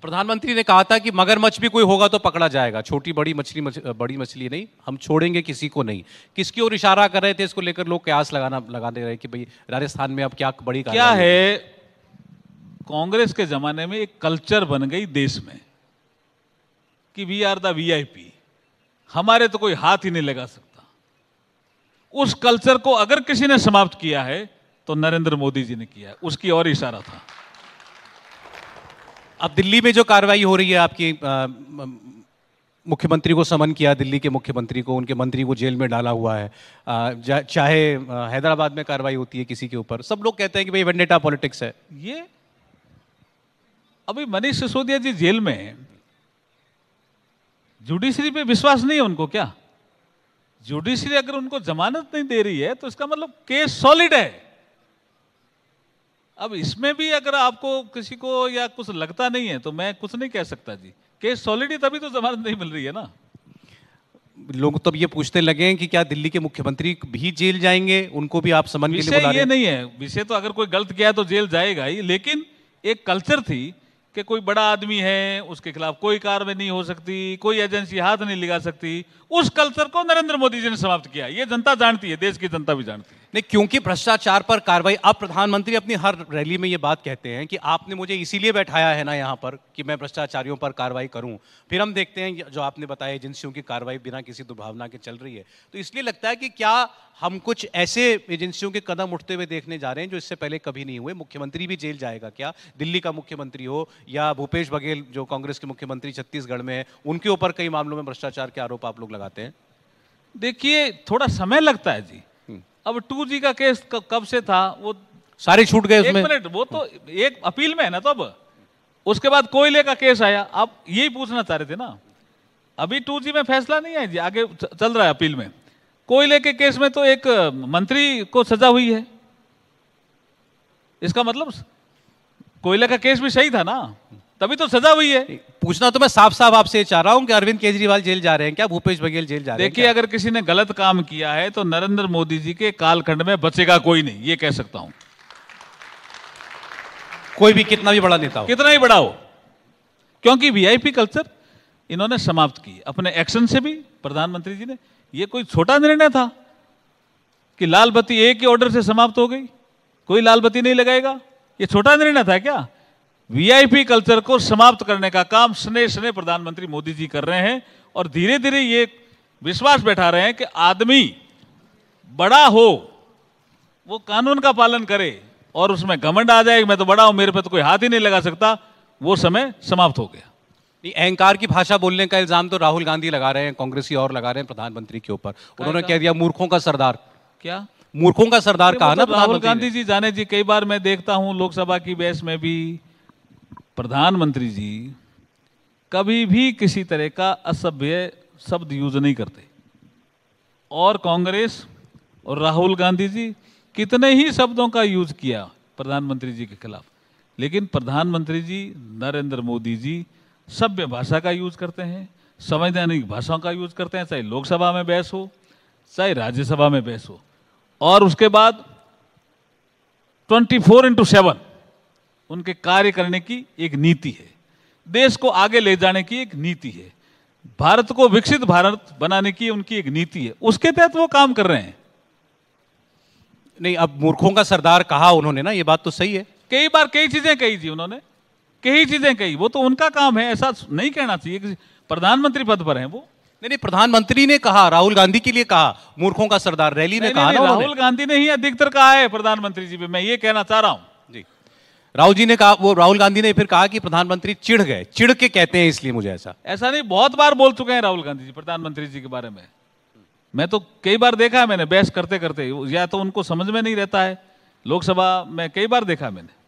प्रधानमंत्री ने कहा था कि मगरमच्छ भी कोई होगा तो पकड़ा जाएगा, छोटी बड़ी मछली बड़ी मछली नहीं, हम छोड़ेंगे किसी को नहीं। किसकी ओर इशारा कर रहे थे? इसको लेकर लोग कयास लगाने रहे कि भाई राजस्थान में अब क्या बड़ी क्या है, कांग्रेस के जमाने में एक कल्चर बन गई देश में कि वी आर द वीआईपी, हमारे तो कोई हाथ ही नहीं लगा सकता। उस कल्चर को अगर किसी ने समाप्त किया है तो नरेंद्र मोदी जी ने किया, उसकी और इशारा था। अब दिल्ली में जो कार्रवाई हो रही है, आपकी मुख्यमंत्री को समन किया, दिल्ली के मुख्यमंत्री को, उनके मंत्री को जेल में डाला हुआ है। चाहे हैदराबाद में कार्रवाई होती है किसी के ऊपर, सब लोग कहते हैं कि भाई वेंडेटा पॉलिटिक्स है। ये अभी मनीष सिसोदिया जी जेल में हैं, जुडिशरी पे विश्वास नहीं है उनको क्या? जुडिशरी अगर उनको जमानत नहीं दे रही है तो इसका मतलब केस सॉलिड है। अब इसमें भी अगर आपको किसी को या कुछ लगता नहीं है तो मैं कुछ नहीं कह सकता जी, केस सॉलिड है तभी तो जमानत नहीं मिल रही है ना। लोग तब ये पूछने लगे हैं कि क्या दिल्ली के मुख्यमंत्री भी जेल जाएंगे, उनको भी आप समन के लिए बुला रहे हैं? ये नहीं है विषय, तो अगर कोई गलत किया तो जेल जाएगा ही, लेकिन एक कल्चर थी कि कोई बड़ा आदमी है उसके खिलाफ कोई कार्रवाई नहीं हो सकती, कोई एजेंसी हाथ नहीं लगा सकती। उस कल्चर को नरेंद्र मोदी जी ने समाप्त किया, ये जनता जानती है, देश की जनता भी जानती है। नहीं, क्योंकि भ्रष्टाचार पर कार्रवाई, अब प्रधानमंत्री अपनी हर रैली में ये बात कहते हैं कि आपने मुझे इसीलिए बैठाया है ना यहाँ पर कि मैं भ्रष्टाचारियों पर कार्रवाई करूं। फिर हम देखते हैं जो आपने बताया एजेंसियों की कार्रवाई बिना किसी दुर्भावना के चल रही है, तो इसलिए लगता है कि क्या हम कुछ ऐसे एजेंसियों के कदम उठते हुए देखने जा रहे हैं जो इससे पहले कभी नहीं हुए? मुख्यमंत्री भी जेल जाएगा क्या? दिल्ली का मुख्यमंत्री हो या भूपेश बघेल जो कांग्रेस के मुख्यमंत्री छत्तीसगढ़ में है, उनके ऊपर कई मामलों में भ्रष्टाचार के आरोप आप लोग लगाते हैं। देखिए थोड़ा समय लगता है जी। अब 2G का केस कब से था, वो सारे छूट गए उसमें। 1 मिनट, वो तो एक अपील में है ना, तो अब उसके बाद कोयले का केस आया। आप यही पूछना चाह रहे थे ना, अभी 2G में फैसला नहीं है जी, आगे चल रहा है अपील में। कोयले के केस में तो एक मंत्री को सजा हुई है, इसका मतलब कोयले का केस भी सही था ना, तभी तो सजा हुई है। पूछना तो मैं साफ साफ आपसे चाह रहा हूं कि अरविंद केजरीवाल जेल जा रहे हैं क्या, भूपेश बघेल जेल जा रहे हैं? देखिए अगर किसी ने गलत काम किया है तो नरेंद्र मोदी जी के कालखंड में बचेगा कोई नहीं, ये कह सकता हूं। कोई भी कितना भी बड़ा नेता हो, कितना ही बड़ा हो, क्योंकि वीआईपी कल्चर इन्होंने समाप्त की अपने एक्शन से भी। प्रधानमंत्री जी ने, ये कोई छोटा निर्णय था कि लाल बत्ती एक ही ऑर्डर से समाप्त हो गई, कोई लाल बत्ती नहीं लगाएगा, ये छोटा निर्णय था क्या? वीआईपी कल्चर को समाप्त करने का काम स्नेह स्नेह प्रधानमंत्री मोदी जी कर रहे हैं, और धीरे धीरे ये विश्वास बैठा रहे हैं कि आदमी बड़ा हो वो कानून का पालन करे, और उसमें घमंड आ जाए मैं तो बड़ा हूं, मेरे पे तो कोई हाथ ही नहीं लगा सकता, वो समय समाप्त हो गया। अहंकार की भाषा बोलने का इल्जाम तो राहुल गांधी लगा रहे हैं, कांग्रेसी और लगा रहे हैं प्रधानमंत्री के ऊपर। उन्होंने कह दिया मूर्खों का सरदार। क्या मूर्खों का सरदार कहा ना राहुल गांधी जी? जाने जी, कई बार मैं देखता हूं लोकसभा की बहस में भी प्रधानमंत्री जी कभी भी किसी तरह का असभ्य शब्द यूज नहीं करते, और कांग्रेस और राहुल गांधी जी कितने ही शब्दों का यूज किया प्रधानमंत्री जी के खिलाफ, लेकिन प्रधानमंत्री जी नरेंद्र मोदी जी सभ्य भाषा का यूज करते हैं, संवैधानिक भाषाओं का यूज करते हैं, चाहे लोकसभा में बहस हो चाहे राज्यसभा में बहस हो। और उसके बाद 24/7 उनके कार्य करने की एक नीति है, देश को आगे ले जाने की एक नीति है, भारत को विकसित भारत बनाने की उनकी एक नीति है, उसके तहत वो काम कर रहे हैं। नहीं, अब मूर्खों का सरदार कहा उन्होंने ना, ये बात तो सही है। कई बार कई चीजें कही जी उन्होंने, कई चीजें कही, वो तो उनका काम है, ऐसा नहीं कहना चाहिए। प्रधानमंत्री पद पर हैं वो। नहीं, प्रधानमंत्री ने कहा, राहुल गांधी के लिए कहा मूर्खों का सरदार, रैली में कहा ना। राहुल गांधी ने ही अधिकतर कहा है प्रधानमंत्री जी पे, मैं ये कहना चाह रहा हूं जी। राहुल जी ने कहा, वो राहुल गांधी ने फिर कहा कि प्रधानमंत्री चिढ़ गए, चिढ़ के कहते हैं इसलिए मुझे ऐसा नहीं, बहुत बार बोल चुके हैं राहुल गांधी जी प्रधानमंत्री जी के बारे में। मैं तो कई बार देखा है मैंने, बहस करते करते, या तो उनको समझ में नहीं रहता है, लोकसभा में कई बार देखा मैंने।